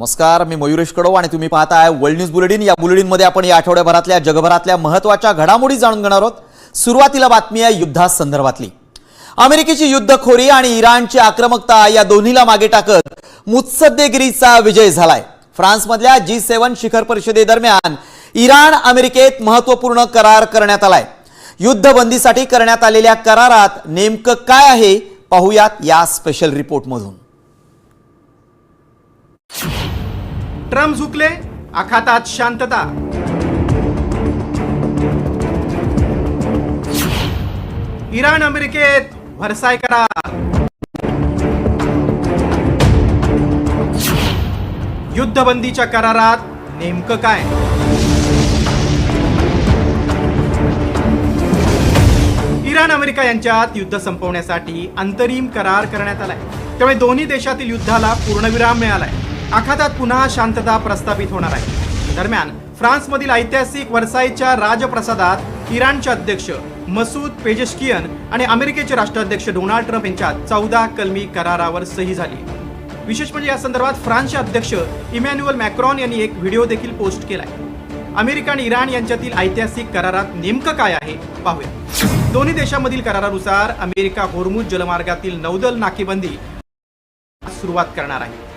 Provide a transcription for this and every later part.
नमस्कार, मी मयुरेश कडव आणि तुम्ही पाहताय वर्ल्ड न्यूज बुलेटिन। या बुलेटिनमध्ये आपण या आठवड्याभरातल्या जगभरातल्या महत्त्वाच्या घडामोडी जाणून घेणार आहोत। सुरुवातीला बातमी आहे युद्धासंदर्भातली। अमेरिकेची युद्धखोरी आणि इराणची आक्रमकता या दोन्हीला मागे टाकत मुत्सद्देगिरीचा विजय झालाय। फ्रान्समधल्या G7 शिखर परिषदेदरम्यान इराण अमेरिकेत महत्त्वपूर्ण करार करण्यात आलाय। युद्धबंदीसाठी करण्यात आलेल्या करारात नेमकं काय आहे पाहूयात या स्पेशल रिपोर्टमधून। ट्रम्प झुकले, आखातात शांतता। इराण अमेरिकेत व्हर्साय करार। युद्धबंदीच्या करारात नेमकं काय? इराण अमेरिका यांच्यात युद्ध संपवण्यासाठी अंतरिम करार करण्यात आलाय। त्यामुळे दोन्ही देशातील युद्धाला पूर्णविराम मिळालाय। आखातात पुन्हा शांतता प्रस्थापित होणार आहे। दरम्यान फ्रान्समधील ऐतिहासिक व्हर्सायच्या राजप्रसादात इराणचे अध्यक्ष मसूद पेजेश्कियन आणि अमेरिकेचे राष्ट्राध्यक्ष डोनाल्ड ट्रम्प यांच्यात 14 कलमी करारावर सही झाली। विशेष म्हणजे या संदर्भात फ्रान्सचे अध्यक्ष इमॅन्युअल मॅक्रॉन यांनी एक व्हिडिओ देखील पोस्ट केलाय। अमेरिका आणि इराण यांच्यातील ऐतिहासिक करारात नेमकं काय आहे पाहूया। दोन्ही देशांमधील करारानुसार अमेरिका होर्मुझ जलमार्गातील नौदल नाकेबंदी सुरुवात करणार आहे,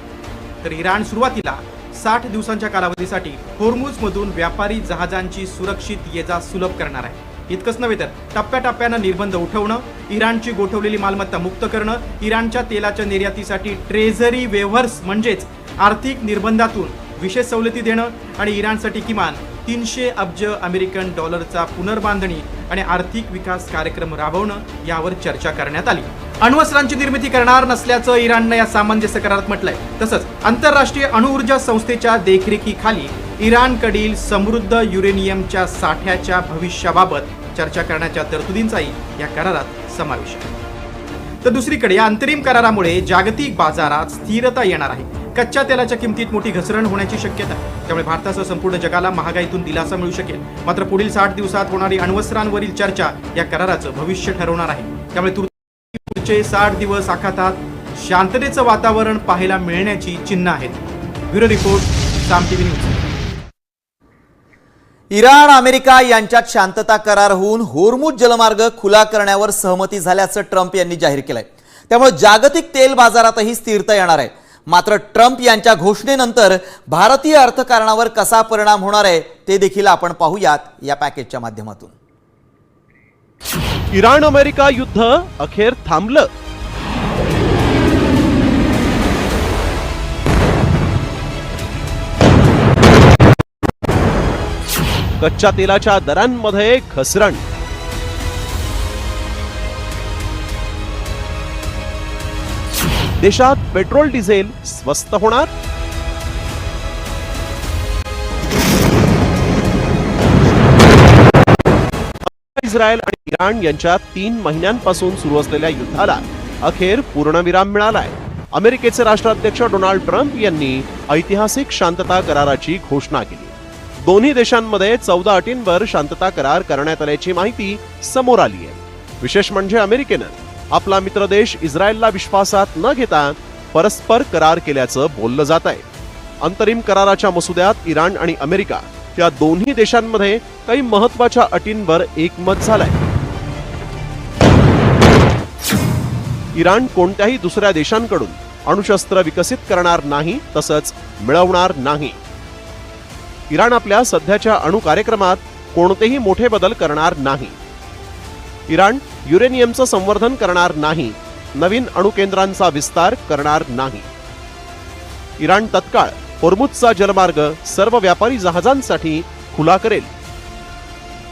तर इराण सुरुवातीला 60 दिवसांच्या कालावधीसाठी होर्मुझमधून व्यापारी जहाजांची सुरक्षित ये-जा सुलभ करणार आहे। इतकंच नव्हे तर टप्प्याटप्प्यानं निर्बंध उठवणं, इराणची गोठवलेली मालमत्ता मुक्त करणं, इराणच्या तेलाच्या निर्यातीसाठी ट्रेझरी वेव्हर्स म्हणजेच आर्थिक निर्बंधातून विशेष सवलती देणं आणि इराणसाठी किमान 300 अब्ज अमेरिकन डॉलरचा पुनर्बांधणी आणि आर्थिक विकास कार्यक्रम राबवणं यावर चर्चा करण्यात आली। अण्वस्त्रांची निर्मिती करणार नसल्याचं इराणनं या सामंजस्य करारात म्हटलंय। तसंच आंतरराष्ट्रीय अणुऊर्जा संस्थेच्या देखरेखीखाली इराणकडील समृद्ध युरेनियमच्या साठ्याच्या भविष्याबाबत चर्चा करण्याच्या तरतुदींचाही या करारात समावेश आहे। तर दुसरीकडे या अंतरिम करारामुळे जागतिक बाजारात स्थिरता येणार आहे। कच्च्या तेलाच्या किमतीत मोठी घसरण होण्याची शक्यता आहे, त्यामुळे भारतासह संपूर्ण जगाला महागाईतून दिलासा मिळू शकेल। मात्र पुढील 60 दिवसात होणारी अण्वस्त्रांवरील चर्चा या कराराचं भविष्य ठरवणार आहे। त्यामुळे पुढचे 60 दिवस आखातात शांततेचं वातावरण पाहायला मिळण्याची चिन्ह आहेत। ब्युरो रिपोर्ट, साम टीव्ही न्यूज। इराण अमेरिका यांच्यात शांतता करार होऊन होर्मुझ जलमार्ग खुला करण्यावर सहमती झाल्याचं ट्रम्प यांनी जाहीर केलंय। त्यामुळे जागतिक तेल बाजारातही स्थिरता येणार आहे। मात्र ट्रम्प यांच्या घोषणेनंतर भारतीय अर्थकारणावर कसा परिणाम होणार आहे ते देखील आपण पाहूयात या पॅकेजच्या माध्यमातून। इराण अमेरिका युद्ध अखेर थांबलं। कच्च्या तेलाच्या दरांमध्ये घसरण। देशात पेट्रोल डिझेल स्वस्त होणार। इस्रायल आणि इराण यांच्यात 3 महिन्यांपासून सुरू असलेल्या युद्धाला अखेर पूर्णविराम मिळालाय। अमेरिकेचे राष्ट्राध्यक्ष डोनाल्ड ट्रम्प यांनी ऐतिहासिक शांतता कराराची घोषणा केली। दोन्ही देशांमध्ये 14 अटींवर शांतता करार करण्यात आल्याची माहिती समोर आली आहे। विशेष म्हणजे अमेरिकेनं आपला मित्र देश इस्रायलला विश्वासात न घेता परस्पर करार केल्याचं बोललं जात आहे। अंतरिम कराराच्या मसुद्यात इराण आणि अमेरिका या दोन्ही देशांमध्ये काही महत्त्वाच्या अटींवर एकमत झालंय। इराण कोणत्याही दुसऱ्या देशांकडून अणुशस्त्र विकसित करणार नाही, तसंच मिळवणार नाही। इराण आपल्या सध्याच्या अणु कार्यक्रमात कोणतेही मोठे बदल करणार नाही। इराण युरेनियमचं संवर्धन करणार नाही, नवीन अणुकेंद्रांचा विस्तार करणार नाही। इराण तत्काळ होर्मुझचा जलमार्ग सर्व व्यापारी जहाजांसाठी खुला करेल।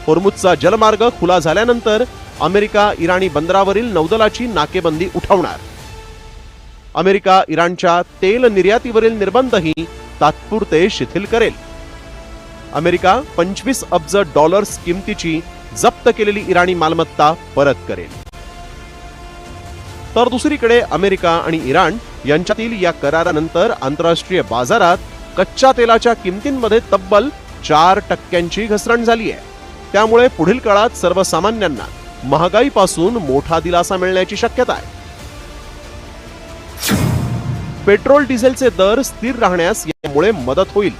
होर्मुझचा जलमार्ग खुला झाल्यानंतर अमेरिका इराणी बंदरावरील नौदलाची नाकेबंदी उठवणार। अमेरिका इराणच्या तेल निर्यातीवरील निर्बंधही तात्पुरते शिथिल करेल। अमेरिका 25 अब्ज डॉलर्स किमतीची जप्त केलेली इराणी मालमत्ता परत करेल। तर दुसरीकडे अमेरिका आणि इराण यांच्यातील या करारानंतर आंतरराष्ट्रीय बाजारात कच्च्या तेलाच्या किमतींमध्ये तब्बल 4% घसरण झाली आहे। त्यामुळे पुढील काळात सर्वसामान्यांना महागाईपासून मोठा दिलासा मिळण्याची शक्यता आहे। पेट्रोल डिझेलचे दर स्थिर राहण्यास यामुळे मदत होईल.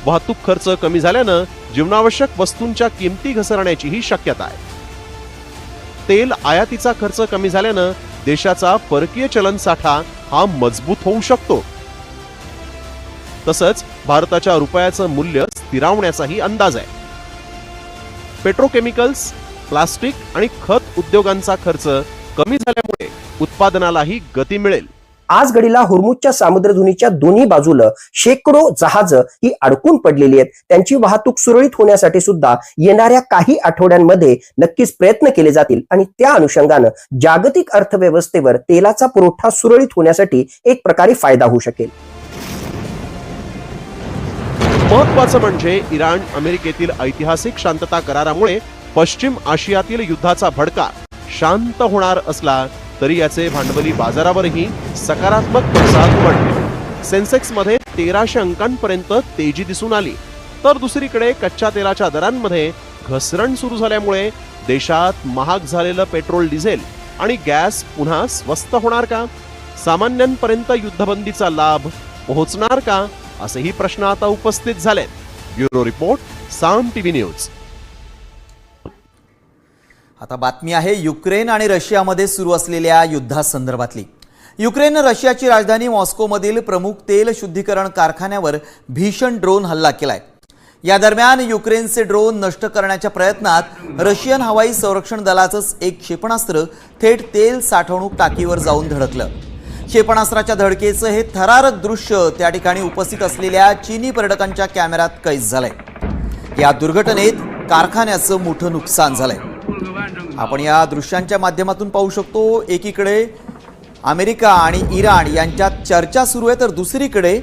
वाहतूक खर्च कमी झाल्यानं जीवनावश्यक वस्तूंच्या किमती घसरण्याचीही शक्यता आहे. तेल आयातीचा खर्च कमी झाल्यानं देशाचा परकीय चलन साठा हा मजबूत होऊ शकतो. तसंच भारताच्या रुपयाचं मूल्य स्थिरावण्याचाही अंदाज आहे. पेट्रोकेमिकल्स, प्लास्टिक आणि खत उद्योगांचा खर्च कमी झाल्यामुळे उत्पादनालाही गती मिळेल. आज घडीला हुर्मुजच्या सामुद्रधुनीच्या दोन्ही बाजूला शेकडो जहाजं ही अडकून पडलेली आहेत. त्यांची वाहतूक सुरळीत होण्यासाठी सुद्धा येणाऱ्या काही आठवड्यांमध्ये नक्कीच प्रयत्न केले जातील आणि त्या अनुषंगानं जागतिक अर्थव्यवस्थेवर तेलाचा पुरवठा सुरळीत होण्यासाठी एक प्रकारे फायदा होऊ शकेल. महत्वाचं म्हणजे इराण अमेरिकेतील ऐतिहासिक शांतता करारामुळे पश्चिम आशियातील युद्धाचा भडका शांत होणार असला तरी याचे भांडवली बाजारावरही सकारात्मक पडसाद उमटले. सेन्सेक्स मध्ये 1300 अंकांपर्यंत तेजी दिसून आली, तर दुसरीकडे कच्च्या तेलाच्या दरांमध्ये घसरण सुरू झाल्यामुळे देशात महाग झालेलं पेट्रोल, डिझेल आणि गॅस पुन्हा स्वस्त होणार का? सामान्यांपर्यंत युद्धबंदीचा लाभ पोहोचणार का? असेही प्रश्न आता उपस्थित झालेत. ब्युरो रिपोर्ट, साम टीव्ही न्यूज. आता बातमी आहे युक्रेन आणि रशियामध्ये सुरू असलेल्या युद्धासंदर्भातली. युक्रेननं रशियाची राजधानी मॉस्कोमधील प्रमुख तेल शुद्धीकरण कारखान्यावर भीषण ड्रोन हल्ला केलाय. या दरम्यान युक्रेनचे ड्रोन नष्ट करण्याच्या प्रयत्नात रशियन हवाई संरक्षण दलाचंच एक क्षेपणास्त्र थेट तेल साठवणूक टाकीवर जाऊन धडकलं. क्षेपणास्त्राच्या धडकेचं हे थरारक दृश्य त्या ठिकाणी उपस्थित असलेल्या चीनी पर्यटकांच्या कॅमेऱ्यात कैद झालंय. या दुर्घटनेत कारखान्याचं मोठं नुकसान झालंय. आपण या दृश्यांच्या माध्यमातून पाहू शकतो, एकीकडे अमेरिका आणि इराण यांच्यात चर्चा सुरू आहे, तर दुसरीकडे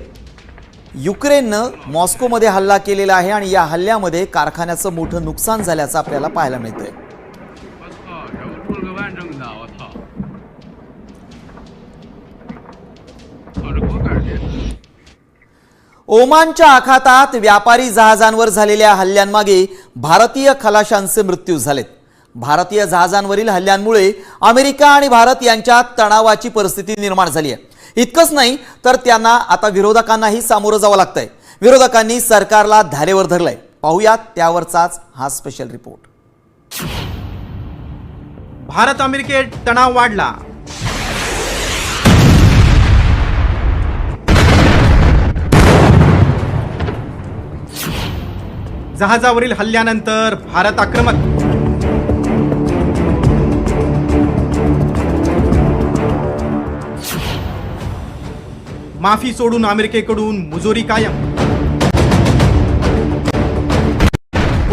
युक्रेननं मॉस्कोमध्ये हल्ला केलेला आहे आणि या हल्ल्यामध्ये कारखान्याचं मोठं नुकसान झाल्याचं आपल्याला पाहायला मिळतंय. ओमानच्या आखातात व्यापारी जहाजांवर झालेल्या हल्ल्यांमागे भारतीय खलाशांचे मृत्यू झालेत. भारतीय जहाजांवरील हल्ल्यांमुळे अमेरिका आणि भारत यांच्यात तणावाची परिस्थिती निर्माण झाली आहे. इतकंच नाही तर त्यांना आता विरोधकांनाही सामोरं जावं लागतंय. विरोधकांनी सरकारला धारेवर धरलंय. पाहूयात त्यावरचाच हा स्पेशल रिपोर्ट. भारत अमेरिकेत तणाव वाढला. जहाजावरील हल्ल्यानंतर भारत आक्रमक. माफी सोडून अमेरिकेकडून मुजोरी कायम.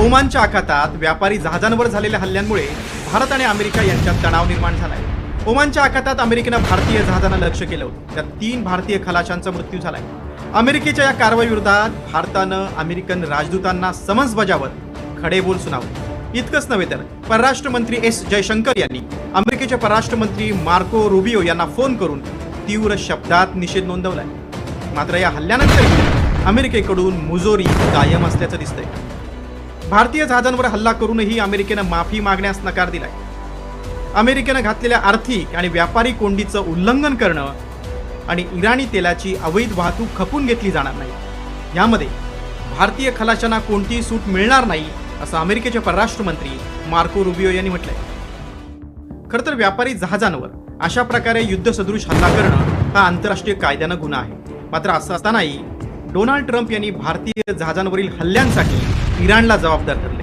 ओमानच्या आखातात व्यापारी जहाजांवर झालेल्या हल्ल्यांमुळे भारत आणि अमेरिका यांच्यात तणाव निर्माण झालाय. ओमानच्या आखातात अमेरिकेनं भारतीय जहाजांना लक्ष्य केलं होतं. त्यात 3 भारतीय खलाशांचा मृत्यू झालाय. अमेरिकेच्या या कारवाईविरोधात भारतानं अमेरिकन राजदूतांना समन्स बजावत खडेबोल सुनावले. इतकंच नव्हे तर परराष्ट्र मंत्री एस जयशंकर यांनी अमेरिकेचे परराष्ट्र मंत्री मार्को रुबियो यांना फोन करून तीव्र शब्दात निषेध नोंदवलाय. मात्र या हल्ल्यानंतरही अमेरिकेकडून मुजोरी कायम असल्याचं दिसतंय. भारतीय जहाजांवर हल्ला करूनही अमेरिकेनं माफी मागण्यास नकार दिलाय. अमेरिकेनं घातलेल्या आर्थिक आणि व्यापारी कोंडीचं उल्लंघन करणं आणि इराणी तेलाची अवैध वाहतूक खपून घेतली जाणार नाही, यामध्ये भारतीय खलाशांना कोणतीही सूट मिळणार नाही, असं अमेरिकेचे परराष्ट्र मंत्री मार्को रुबियो यांनी म्हटलंय. खरं तर व्यापारी जहाजांवर अशा प्रकारे युद्धसदृश हल्ला करणं हा आंतरराष्ट्रीय कायद्यानं गुन्हा आहे. मात्र असं असतानाही डोनाल्ड ट्रम्प यांनी भारतीय जहाजांवरील हल्ल्यांसाठी इराणला जबाबदार धरले.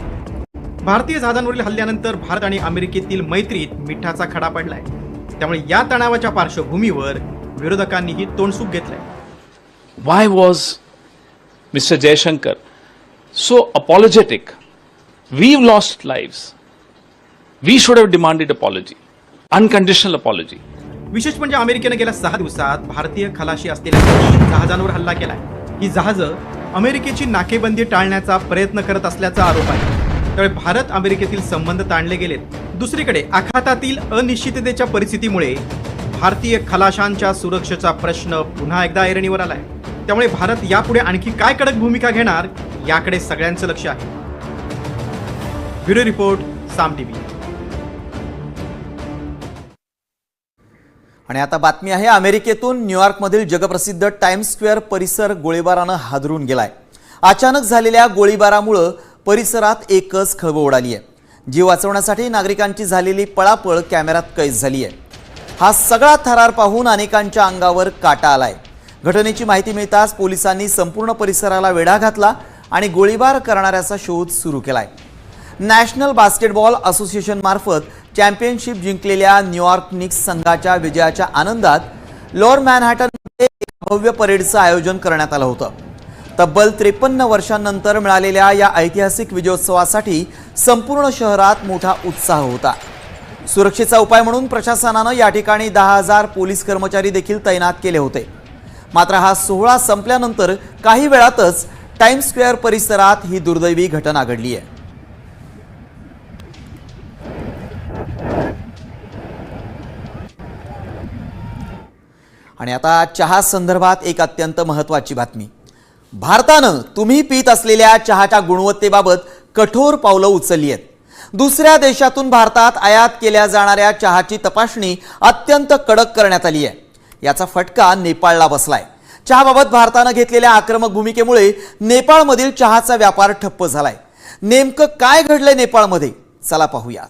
भारतीय जहाजांवरील हल्ल्यानंतर भारत आणि अमेरिकेतील मैत्रीत मिठाचा खडा पडलाय. त्यामुळे या तणावाच्या पार्श्वभूमीवर विरोधकांनीही तोंडसूक घेतलंय. Why was Mr. Jaishankar so apologetic? We've lost lives. We should have demanded apology, unconditional apology. विशेष म्हणजे अमेरिकेनं गेल्या 6 दिवसात भारतीय खलाशी असलेल्या 3 जहाजांवर हल्ला केलाय. ही जहाजं अमेरिकेची नाकेबंदी टाळण्याचा प्रयत्न करत असल्याचा आरोप आहे. त्यामुळे भारत अमेरिकेतील संबंध ताणले गेलेत. दुसरीकडे आखातातील अनिश्चिततेच्या परिस्थितीमुळे भारतीय खलाशांच्या सुरक्षेचा प्रश्न पुन्हा एकदा ऐरणीवर आलाय. त्यामुळे भारत यापुढे आणखी काय कडक भूमिका घेणार याकडे सगळ्यांचं लक्ष आहे. ब्युरो रिपोर्ट, साम टीव्ही. आणि आता बातमी आहे अमेरिकेतून. न्यूयॉर्कमधील जगप्रसिद्ध टाइम्स स्क्वेअर परिसर गोळीबारानं हादरून गेलाय. अचानक झालेल्या गोळीबारामुळे परिसरात एकच खळबळ उडाली आहे. जीव वाचवण्यासाठी नागरिकांची झालेली पळापळ कॅमेऱ्यात कैद झाली आहे. हा सगळा थरार पाहून अनेकांच्या अंगावर काटा आलाय. घटनेची माहिती मिळताच पोलिसांनी संपूर्ण परिसराला वेढा घातला आणि गोळीबार करणाऱ्याचा शोध सुरू केलाय. नॅशनल बास्केटबॉल असोसिएशन मार्फत चॅम्पियनशिप जिंकलेल्या न्यूयॉर्क निक्स संघाच्या विजयाच्या आनंदात लोअर मॅनहॅटनमध्ये एका भव्य परेडचं आयोजन करण्यात आलं होतं. तब्बल 53 वर्षांनंतर मिळालेल्या या ऐतिहासिक विजयोत्सवासाठी संपूर्ण शहरात मोठा उत्साह होता. सुरक्षेचा उपाय म्हणून प्रशासनानं या ठिकाणी 10,000 पोलीस कर्मचारी देखील तैनात केले होते. मात्र हा सोहळा संपल्यानंतर काही वेळातच टाइम्स स्क्वेअर परिसरात ही दुर्दैवी घटना घडली आहे. आणि आता चहा संदर्भात एक अत्यंत महत्त्वाची बातमी. भारतानं तुम्ही पीत असलेल्या चहाच्या गुणवत्तेबाबत कठोर पावलं उचलली आहेत. दुसऱ्या देशातून भारतात आयात केल्या जाणाऱ्या चहाची तपासणी अत्यंत कडक करण्यात आली आहे. याचा फटका नेपाळला बसलाय. चहाबाबत भारतानं घेतलेल्या आक्रमक भूमिकेमुळे नेपाळमधील चहाचा व्यापार ठप्प झालाय. नेमकं काय घडलंय नेपाळमध्ये, चला पाहूया.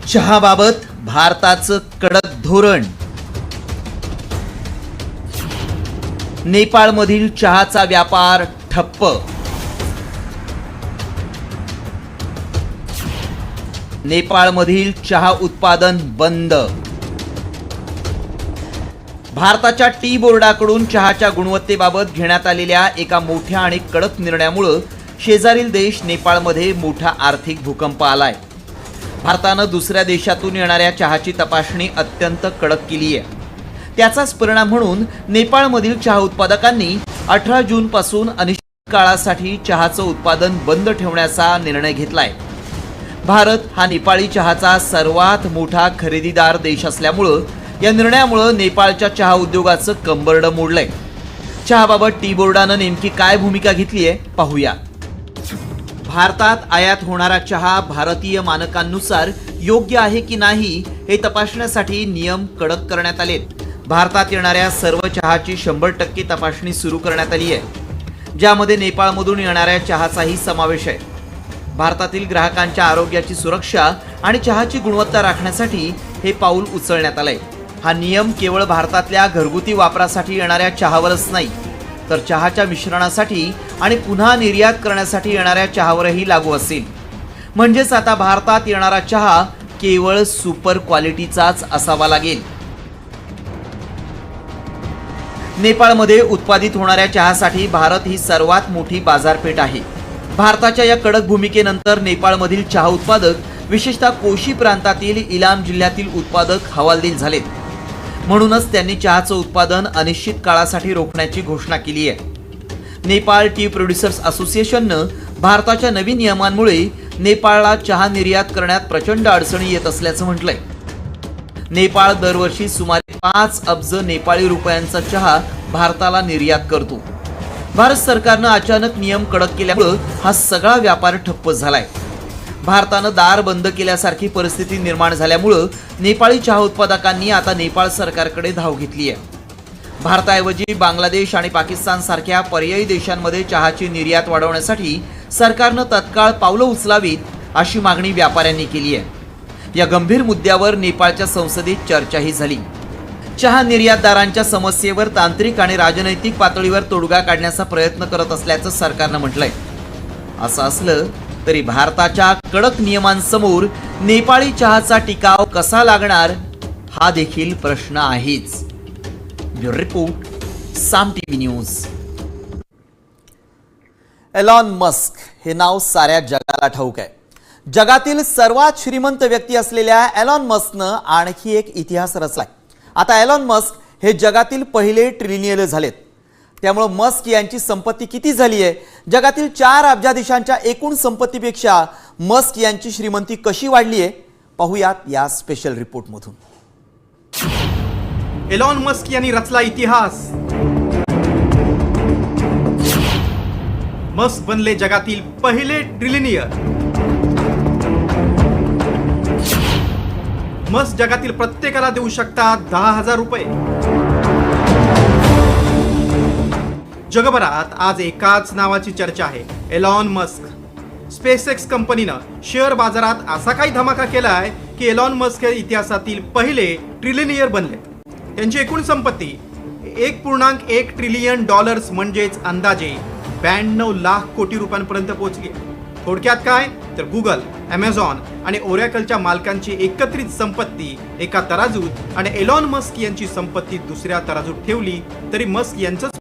चहाबाबत भारताचं कडक धोरण. नेपाळमधील चहाचा व्यापार ठप्प. नेपाळमधील चहा उत्पादन बंद. भारताच्या टी बोर्डाकडून चहाच्या गुणवत्तेबाबत घेण्यात आलेल्या एका मोठ्या आणि कडक निर्णयामुळे शेजारील देश नेपाळमध्ये मोठा आर्थिक भूकंप आलाय. भारतानं दुसऱ्या देशातून येणाऱ्या चहाची तपासणी अत्यंत कडक केली आहे. त्याचाच परिणाम म्हणून नेपाळमधील चहा उत्पादकांनी 18 जूनपासून अनिश्चित काळासाठी चहाचं उत्पादन बंद ठेवण्याचा निर्णय घेतलाय. भारत हा नेपाळी चहाचा सर्वात मोठा खरेदीदार देश असल्यामुळं या निर्णयामुळे नेपाळच्या चहा उद्योगाचं कंबरडं मोडलंय. चहाबाबत टी बोर्डानं नेमकी काय भूमिका घेतली आहे पाहूया. भारतात आयात होणारा चहा भारतीय मानकांनुसार योग्य आहे की नाही हे तपासण्यासाठी नियम कडक करण्यात आलेत. भारतात येणाऱ्या सर्व चहाची 100% तपासणी सुरू करण्यात आली आहे, ज्यामध्ये नेपाळमधून येणाऱ्या चहाचाही समावेश आहे. भारतातील ग्राहकांच्या आरोग्याची सुरक्षा आणि चहाची गुणवत्ता राखण्यासाठी हे पाऊल उचलण्यात आलंय. हा नियम केवळ भारतातल्या घरगुती वापरासाठी येणाऱ्या चहावरच नाही, तर चहाच्या मिश्रणासाठी आणि पुन्हा निर्यात करण्यासाठी येणाऱ्या चहावरही लागू असेल. म्हणजेच आता भारतात येणारा चहा केवळ सुपर क्वालिटीचाच असावा लागेल. नेपाळमध्ये उत्पादित होणाऱ्या चहासाठी भारत ही सर्वात मोठी बाजारपेठ आहे. भारताच्या या कडक भूमिकेनंतर नेपाळमधील चहा उत्पादक विशेषतः कोशी प्रांतातील इलाम जिल्ह्यातील उत्पादक हवालदिल झालेत. म्हणूनच त्यांनी चहाचं उत्पादन अनिश्चित काळासाठी रोखण्याची घोषणा केली आहे. नेपाळ टी प्रोड्युसर्स असोसिएशननं भारताच्या नवीन नियमांमुळे नेपाळला चहा निर्यात करण्यात प्रचंड अडचणी येत असल्याचं म्हटलंय. नेपाळ दरवर्षी सुमारे 5 अब्ज नेपाळी रुपयांचा चहा भारताला निर्यात करतो. भारत सरकारनं अचानक नियम कडक केल्यामुळे हा सगळा व्यापार ठप्प झालाय. भारतानं दार बंद केल्यासारखी परिस्थिती निर्माण झाल्यामुळं नेपाळी चहा उत्पादकांनी आता नेपाळ सरकारकडे धाव घेतली आहे. भारताऐवजी बांगलादेश आणि पाकिस्तान सारख्या पर्यायी देशांमध्ये चहाची निर्यात वाढवण्यासाठी सरकारनं तत्काळ पावलं उचलावीत अशी मागणी व्यापाऱ्यांनी केली आहे. या गंभीर मुद्द्यावर नेपाळच्या संसदेत चर्चाही झाली. चहा निर्यातदारांच्या समस्येवर तांत्रिक आणि राजनैतिक पातळीवर तोडगा काढण्याचा प्रयत्न करत असल्याचं सरकारनं म्हटलंय. असं असलं तरी भारताच्या कडक नियमांसमोर नेपाळी चहाचा टिकाव कसा लागणार हा देखील प्रश्न आहेच. ब्युरो रिपोर्ट, साम टीव्ही न्यूज. एलॉन मस्क हे नाव साऱ्या जगाला ठाऊक आहे. जगातील सर्वात श्रीमंत व्यक्ती असलेल्या एलॉन मस्कनं आणखी एक इतिहास रचलाय. आता एलॉन मस्क हे जगातील पहिले ट्रिलियनियर झालेत. त्यामुळे मस्क यांची संपत्ती किती झाली आहे? जगातील 4 अब्जाधीशांच्या एकूण संपत्तीपेक्षा मस्क यांची श्रीमंती कशी वाढली आहे पाहूयात या स्पेशल रिपोर्टमधून. एलॉन मस्क यांनी रचला इतिहास. मस्क बनले जगातील पहिले ट्रिलियनियर. मस्क जगातील प्रत्येकाला देऊ शकतात 10,000 रुपये. जगभरात आज एकाच नावाची चर्चा आहे, एलॉन मस्क. स्पेसएक्स कंपनीनं शेअर बाजारात असा काही धमाका केलाय की एलॉन मस्क हे इतिहासातील पहिले ट्रिलियनियर बनले. त्यांची एकूण संपत्ती 1.1 ट्रिलियन डॉलर्स म्हणजेच अंदाजे 92 लाख कोटी रुपयांपर्यंत पोहोचली. थोडक्यात काय तर गुगल, अमेझॉन आणि ओरॅकलच्या मालकांची एकत्रित संपत्ती एका तराजूत आणि एलॉन मस्क यांची संपत्ती दुसऱ्या तराजूत ठेवली तरी मस्क यांचंच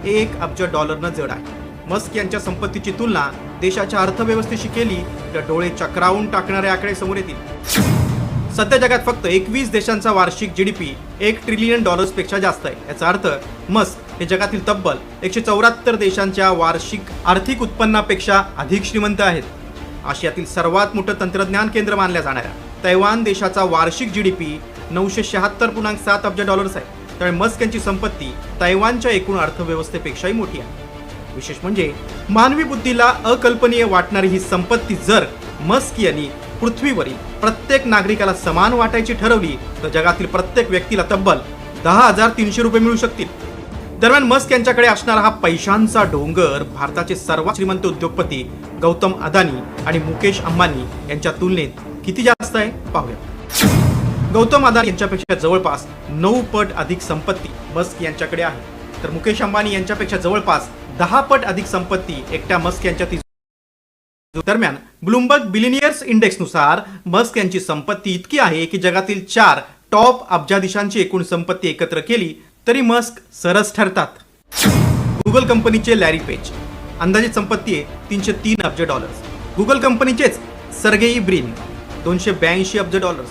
1 अब्ज डॉलरनं जड आहे. मस्क यांच्या संपत्तीची तुलना देशाच्या अर्थव्यवस्थेशी केली तर डोळे चक्रावून टाकणारे आकडे समोर येतील. सध्या जगात फक्त 21 देशांचा वार्षिक जीडीपी 1 ट्रिलियन डॉलर्सपेक्षा जास्त आहे. याचा अर्थ मस्क हे जगातील तब्बल 174 देशांच्या वार्षिक आर्थिक उत्पन्नापेक्षा अधिक श्रीमंत आहेत. आशियातील सर्वात मोठं तंत्रज्ञान केंद्र मानल्या जाणाऱ्या तैवान देशाचा वार्षिक जीडीपी 976.7 अब्ज डॉलर्स आहे. त्यामुळे मस्क यांची संपत्ती तैवानच्या एकूण अर्थव्यवस्थेपेक्षाही मोठी आहे. विशेष म्हणजे मानवी बुद्धीला अकल्पनीय वाटणारी ही संपत्ती जर मस्क यांनी पृथ्वीवरील प्रत्येक नागरिकाला समान वाटायची ठरवली तर जगातील प्रत्येक व्यक्तीला तब्बल 10,300 रुपये मिळू शकतील. दरम्यान मस्क यांच्याकडे असणारा हा पैशांचा डोंगर भारताचे सर्वात श्रीमंत उद्योगपती गौतम अदानी आणि मुकेश अंबानी यांच्या तुलनेत किती जास्त आहे पाहूया. गौतम अदानी यांच्यापेक्षा जवळपास 9 पट अधिक संपत्ती मस्क यांच्याकडे आहे, तर मुकेश अंबानी यांच्यापेक्षा जवळपास 10 पट अधिक संपत्ती एकट्या मस्क यांच्या. दरम्यान ब्लूमबर्ग बिलियनियर्स इंडेक्सनुसार मस्क यांची संपत्ती इतकी आहे की जगातील 4 टॉप अब्जाधीशांची एकूण संपत्ती एकत्र केली तरी मस्क सरस ठरतात. गुगल कंपनीचे लॅरी पेज अंदाजित संपत्ती आहे 303 अब्ज डॉलर्स. गुगल कंपनीचेच सर्गेई ब्रिन 282 अब्ज डॉलर्स.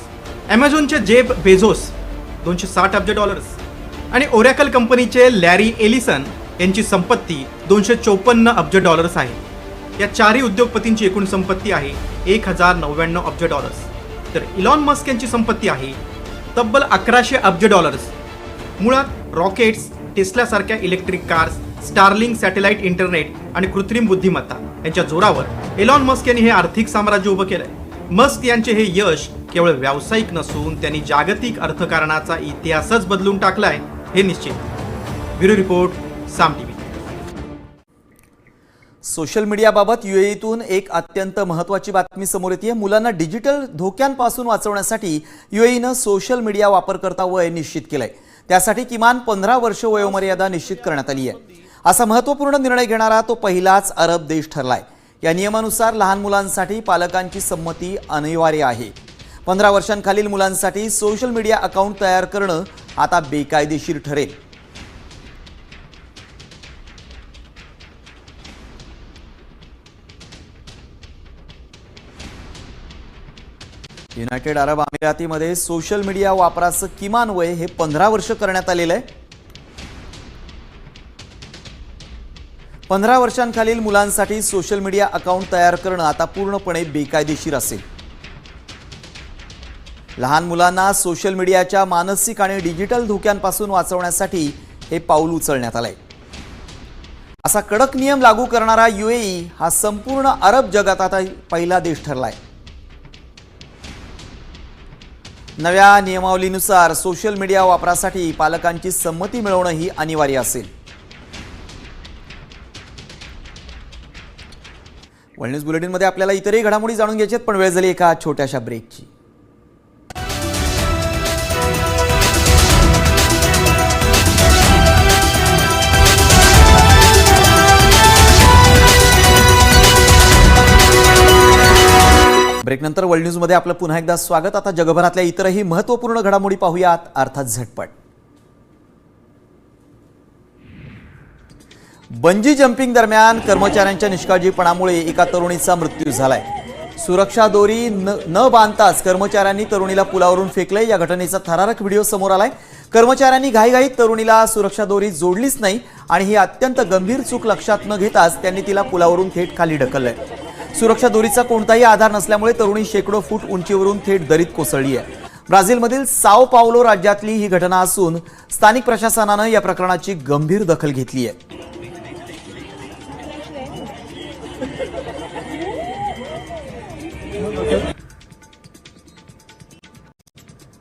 अमेझॉनचे जेफ बेझोस 260 अब्ज डॉलर्स आणि ओरॅकल कंपनीचे लॅरी एलिसन यांची संपत्ती 254 अब्ज डॉलर्स आहे. या चारही उद्योगपतींची एकूण संपत्ती आहे 1,099 अब्ज डॉलर्स. तर इलॉन मस्क यांची संपत्ती आहे तब्बल 1100 अब्ज डॉलर्स. मुळात रॉकेट्स, टेस्लासारख्या electric cars, Starlink satellite internet आणि कृत्रिम बुद्धिमत्ता यांच्या जोरावर एलॉन मस्क यांनी हे आर्थिक साम्राज्य उभं केलंय. मस्क यांचे हे यश केवळ व्यावसायिक नसून त्यांनी जागतिक अर्थकारणाचा इतिहासच बदलून टाकलाय हे निश्चित. ब्युरो रिपोर्ट, साम टीव्ही. सोशल मीडियाबाबत युएईतून एक अत्यंत महत्त्वाची बातमी समोर येते. मुलांना डिजिटल धोक्यांपासून वाचवण्यासाठी युएईनं सोशल मीडिया वापरकर्ता वय निश्चित केलंय. त्यासाठी किमान 15 वर्ष वयोमर्यादा निश्चित करण्यात आली आहे. असा महत्त्वपूर्ण निर्णय घेणारा तो पहिलाच अरब देश ठरलाय. या नियमानुसार लहान मुलांसाठी पालकांची संमती अनिवार्य आहे. 15 वर्षांखालील मुलांसाठी सोशल मीडिया अकाउंट तयार करणं आता बेकायदेशीर ठरेल. युनायटेड अरब अमिरातीमध्ये सोशल मीडिया वापराचं किमान वय हे 15 वर्ष करण्यात आलेलं आहे. 15 वर्षांखालील मुलांसाठी सोशल मीडिया अकाउंट तयार करणं आता पूर्णपणे बेकायदेशीर असेल. लहान मुलांना सोशल मीडियाच्या मानसिक आणि डिजिटल धोक्यांपासून वाचवण्यासाठी हे पाऊल उचलण्यात आलंय. असा कडक नियम लागू करणारा युएई हा संपूर्ण अरब जगात आता पहिला देश ठरलाय. नव्या नियमावलीनुसार सोशल मीडिया वापरासाठी पालकांची संमती मिळवणं ही अनिवार्य असेल. वर्ल्ड न्यूज बुलेटिनमध्ये आपल्याला इतरही घडामोडी जाणून घ्यायच्यात, पण वेळ झाली एका छोट्याशा ब्रेकची. ब्रेकनंतर वर्ल्ड न्यूजमध्ये आपलं पुन्हा एकदा स्वागत. आता जगभरातल्या इतरही महत्त्वपूर्ण घडामोडी पाहूयात अर्थात झटपट. बंजी जंपिंग दरम्यान कर्मचाऱ्यांच्या निष्काळजीपणामुळे एका तरुणीचा मृत्यू झालाय. सुरक्षा दोरी न बांधताच कर्मचाऱ्यांनी तरुणीला पुलावरून फेकले. या घटनेचा थरारक व्हिडिओ समोर आलाय. कर्मचाऱ्यांनी घाईघाईत तरुणीला सुरक्षा दोरी जोडलीच नाही आणि ही अत्यंत गंभीर चूक लक्षात न घेताच त्यांनी तिला पुलावरून थेट खाली ढकललंय. सुरक्षा दोरीचा कोणताही आधार नसल्यामुळे तरुणी शेकडो फूट उंचीवरून थेट दरीत कोसळली आहे. ब्राझीलमधील साओ पावलो राज्यातली ही घटना असून स्थानिक प्रशासनानं या प्रकरणाची गंभीर दखल घेतली आहे.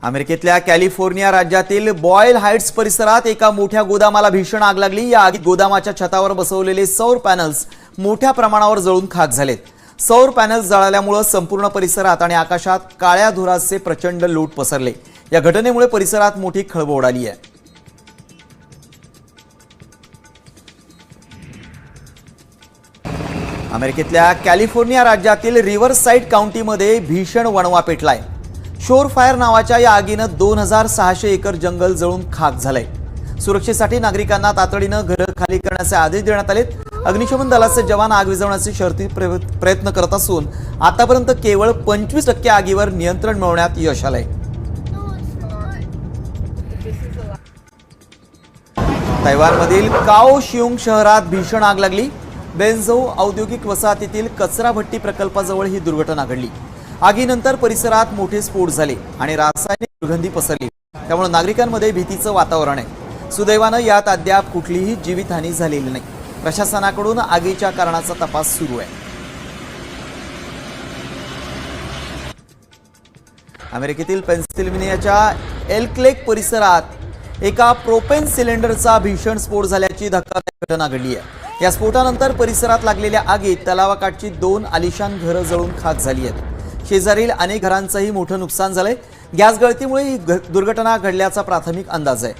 अमेरिकेतल्या कॅलिफोर्निया राज्यातील बॉयल हाइट्स परिसरात एका मोठ्या गोदामाला भीषण आग लागली। या आगीत गोदामाच्या छतावर बसवलेले सौर पॅनल्स मोठ्या प्रमाणावर जळून खाक झालेत। सौर पॅनल्स जळाल्यामुळे संपूर्ण परिसरात आणि आकाशात काळ्या धुराचे प्रचंड लोट पसरले। या घटनेमुळे परिसरात मोठी खळबळ उडाली आहे। अमेरिकेतल्या कॅलिफोर्निया राज्यातील रिव्हरसाइड काउंटीमध्ये भीषण वणवा पेटलाय। शोर फायर नावाच्या या आगीनं 2600 एकर जंगल जळून खाक झालंय। सुरक्षेसाठी नागरिकांना तातडीनं घरं खाली करण्याचे आदेश देण्यात आलेत। अग्निशमन दलाचे जवान आग विझवण्याचे शर्थी प्रयत्न करत असून आतापर्यंत केवळ 25% आगीवर नियंत्रण मिळवण्यात यश आलंय। तैवानमधील काओशियोंग शहरात भीषण आग लागली। बेंझोऊ औद्योगिक वसाहतीतील कचरा भट्टी प्रकल्पाजवळ ही दुर्घटना घडली। आगीनंतर परिसरात मोठे स्फोट झाले आणि रासायनिक दुर्गंधी पसरली, त्यामुळे नागरिकांमध्ये भीतीचं वातावरण आहे। सुदैवानं यात अद्याप कुठलीही जीवितहानी झालेली नाही। प्रशासनाकडून आगीच्या कारणाचा तपास सुरू आहे। अमेरिकेतील पेन्सिल्व्हेनियाच्या एल्क परिसरात एका प्रोपेन सिलेंडरचा भीषण स्फोट झाल्याची धक्कादायक घटना घडली आहे। या स्फोटानंतर परिसरात लागलेल्या आगीत तलावाकाठची 2 आलिशान घरं जळून खाक झाली आहेत। शेजारील अनेक घरांचंही मोठं नुकसान झालंय। गॅस गळतीमुळे ही दुर्घटना घडल्याचा प्राथमिक अंदाज आहे।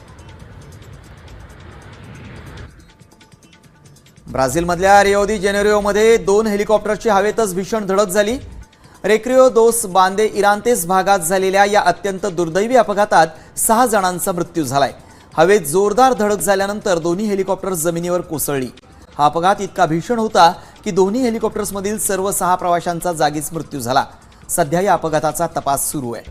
ब्राझीलमधल्या रिओ दी जेनेरिओमध्ये 2 हेलिकॉप्टरची हवेतच भीषण धडक झाली। रेक्रिओ दोस बांदे इरांतेस भागात झालेल्या या अत्यंत दुर्दैवी अपघातात 6 जणांचा मृत्यू झालाय। हवेत जोरदार धडक झाल्यानंतर दोन्ही हेलिकॉप्टर जमिनीवर कोसळली। हा अपघात इतका भीषण होता की दोन्ही हेलिकॉप्टर्समधील सर्व 6 प्रवाशांचा जागीच मृत्यू झाला। सध्या या अपघाताचा तपास सुरू आहे।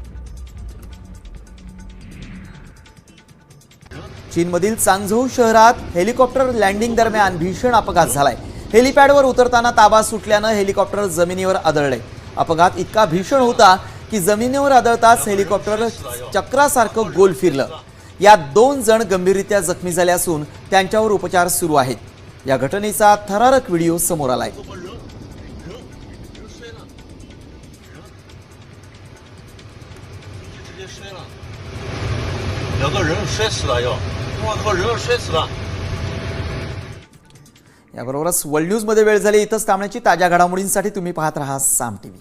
चीनमधील चांगझोऊ शहरात हेलिकॉप्टर लँडिंग दरम्यान भीषण अपघात झालाय। हेलिपॅडवर उतरताना ताबा सुटल्यानं हेलिकॉप्टर जमिनीवर आदळले। अपघात इतका भीषण होता की जमिनीवर आदळताच हेलिकॉप्टर चक्रासारखं गोल फिरलं। यात 2 जण गंभीररित्या जखमी झाले असून त्यांच्यावर उपचार सुरू आहेत। या घटनेचा थरारक व्हिडिओ समोर आलाय। 2个人摔死了，我靠，人摔死了。 याबरोबरच वर्ल्ड न्यूज मध्ये वेळ झाली। इथंच थांबण्याची ताज्या घडामोडींसाठी तुम्ही पाहत रहा साम टीव्ही।